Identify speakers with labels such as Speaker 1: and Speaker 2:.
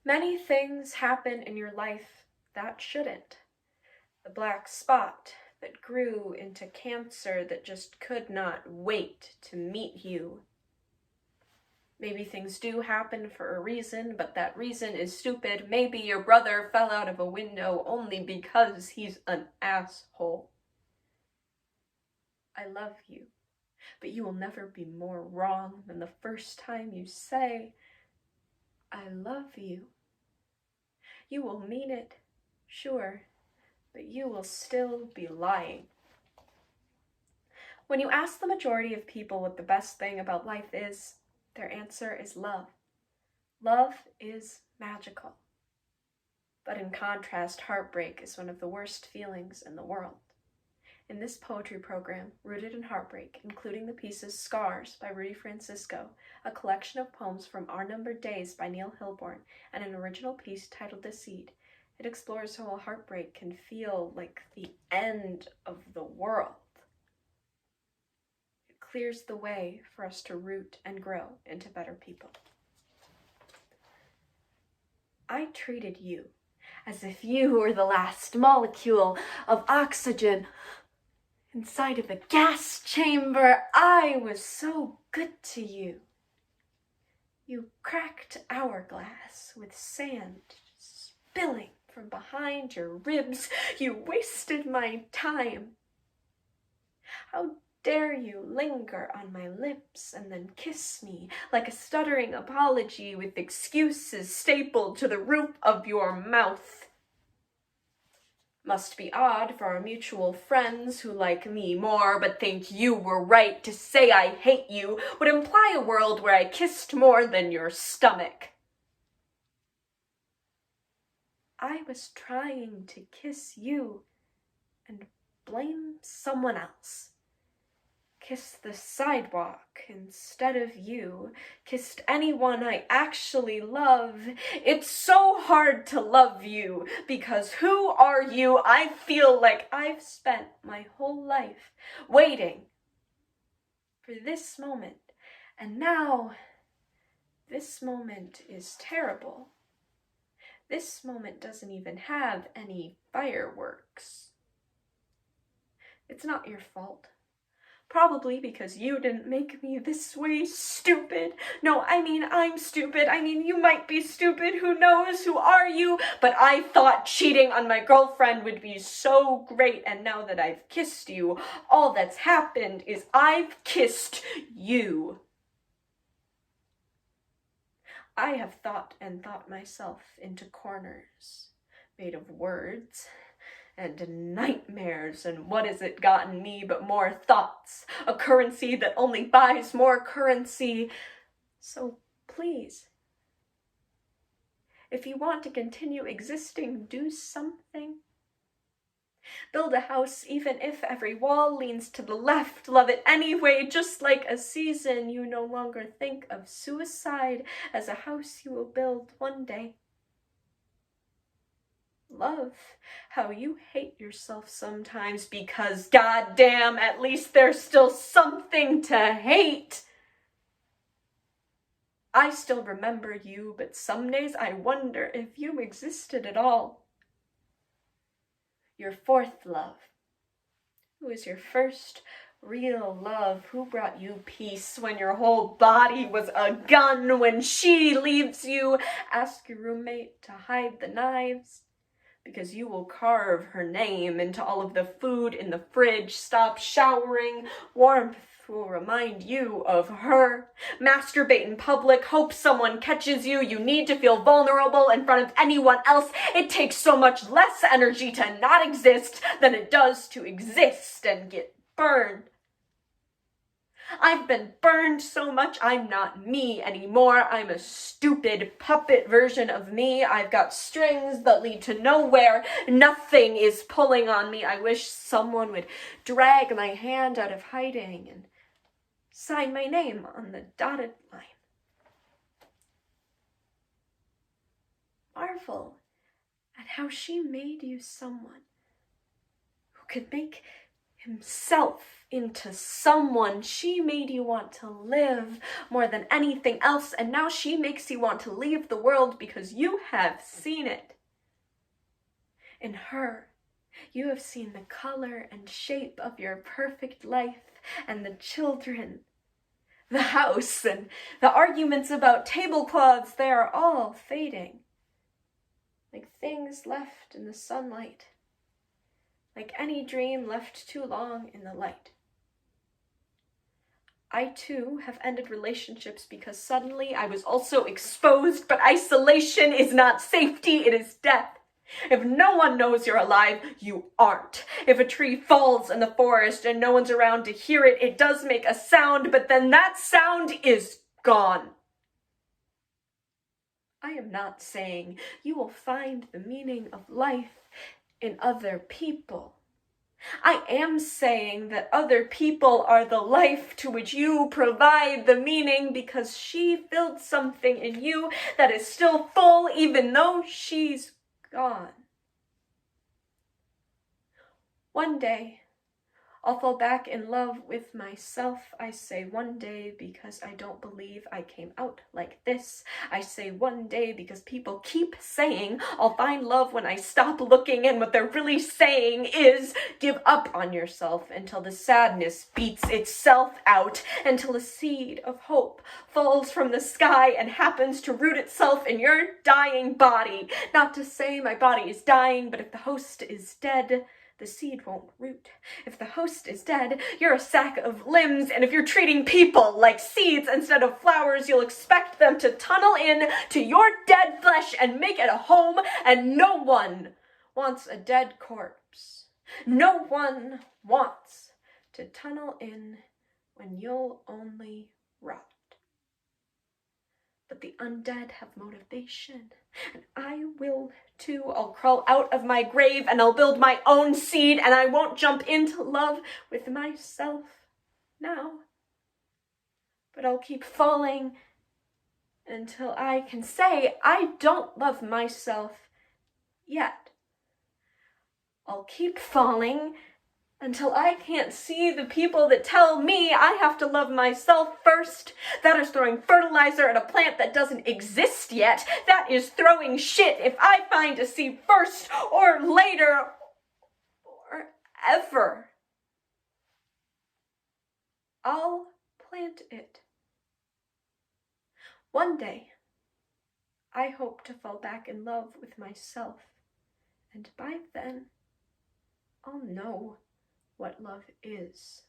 Speaker 1: Many things happen in your life that shouldn't. The black spot that grew into cancer that just could not wait to meet you. Maybe things do happen for a reason, but that reason is stupid. Maybe your brother fell out of a window only because he's an asshole. I love you, but you will never be more wrong than the first time you say, I love you. You will mean it, sure, but you will still be lying. When you ask the majority of people what the best thing about life is, their answer is love. Love is magical. But in contrast, heartbreak is one of the worst feelings in the world. In this poetry program, rooted in heartbreak, including the pieces Scars by Rudy Francisco, a collection of poems from Our Numbered Days by Neil Hilborn, and an original piece titled Deceit, it explores how a heartbreak can feel like the end of the world. It clears the way for us to root and grow into better people. I treated you as if you were the last molecule of oxygen inside of a gas chamber. I was so good to you. You cracked hourglass with sand spilling from behind your ribs. You wasted my time. How dare you linger on my lips and then kiss me like a stuttering apology with excuses stapled to the roof of your mouth? Must be odd for our mutual friends who like me more but think you were right to say I hate you would imply a world where I kissed more than your stomach. I was trying to kiss you and blame someone else. Kissed the sidewalk instead of you. Kissed anyone I actually love. It's so hard to love you because who are you? I feel like I've spent my whole life waiting for this moment. And now this moment is terrible. This moment doesn't even have any fireworks. It's not your fault. Probably because you didn't make me this way stupid. No, I mean, I'm stupid. I mean, you might be stupid. Who knows? Who are you? But I thought cheating on my girlfriend would be so great. And now that I've kissed you, all that's happened is I've kissed you. I have thought and thought myself into corners made of words and nightmares, and what has it gotten me but more thoughts, a currency that only buys more currency. So please, if you want to continue existing, do something. Build a house even if every wall leans to the left. Love it anyway, just like a season. You no longer think of suicide as a house you will build one day. Love how you hate yourself sometimes because, goddamn, at least there's still something to hate. I still remember you, but some days I wonder if you existed at all. Your fourth love. Who is your first real love? Who brought you peace when your whole body was a gun? When she leaves you, ask your roommate to hide the knives, because you will carve her name into all of the food in the fridge. Stop showering. Warmth will remind you of her. Masturbate in public. Hope someone catches you. You need to feel vulnerable in front of anyone else. It takes so much less energy to not exist than it does to exist and get burned. I've been burned so much I'm not me anymore. I'm a stupid puppet version of me. I've got strings that lead to nowhere. Nothing is pulling on me. I wish someone would drag my hand out of hiding and sign my name on the dotted line. Marvel at how she made you someone who could make himself into someone. She made you want to live more than anything else, and now she makes you want to leave the world because you have seen it. In her, you have seen the color and shape of your perfect life, and the children, the house, and the arguments about tablecloths. They are all fading, like things left in the sunlight, like any dream left too long in the light. I too have ended relationships because suddenly I was also exposed, but isolation is not safety, it is death. If no one knows you're alive, you aren't. If a tree falls in the forest and no one's around to hear it, it does make a sound, but then that sound is gone. I am not saying you will find the meaning of life in other people. I am saying that other people are the life to which you provide the meaning, because she filled something in you that is still full even though she's gone. One day, I'll fall back in love with myself. I say one day because I don't believe I came out like this. I say one day because people keep saying I'll find love when I stop looking, and what they're really saying is give up on yourself until the sadness beats itself out, until a seed of hope falls from the sky and happens to root itself in your dying body. Not to say my body is dying, but if the host is dead, the seed won't root. If the host is dead, you're a sack of limbs, and if you're treating people like seeds instead of flowers, you'll expect them to tunnel in to your dead flesh and make it a home, and no one wants a dead corpse. No one wants to tunnel in when you'll only rot. But the undead have motivation, and I will too. I'll crawl out of my grave and I'll build my own seed, and I won't jump into love with myself now. But I'll keep falling until I can say I don't love myself yet. I'll keep falling until I can't see the people that tell me I have to love myself first. That is throwing fertilizer at a plant that doesn't exist yet. That is throwing shit if I find a seed first or later or ever. I'll plant it. One day, I hope to fall back in love with myself, and by then, I'll know what love is.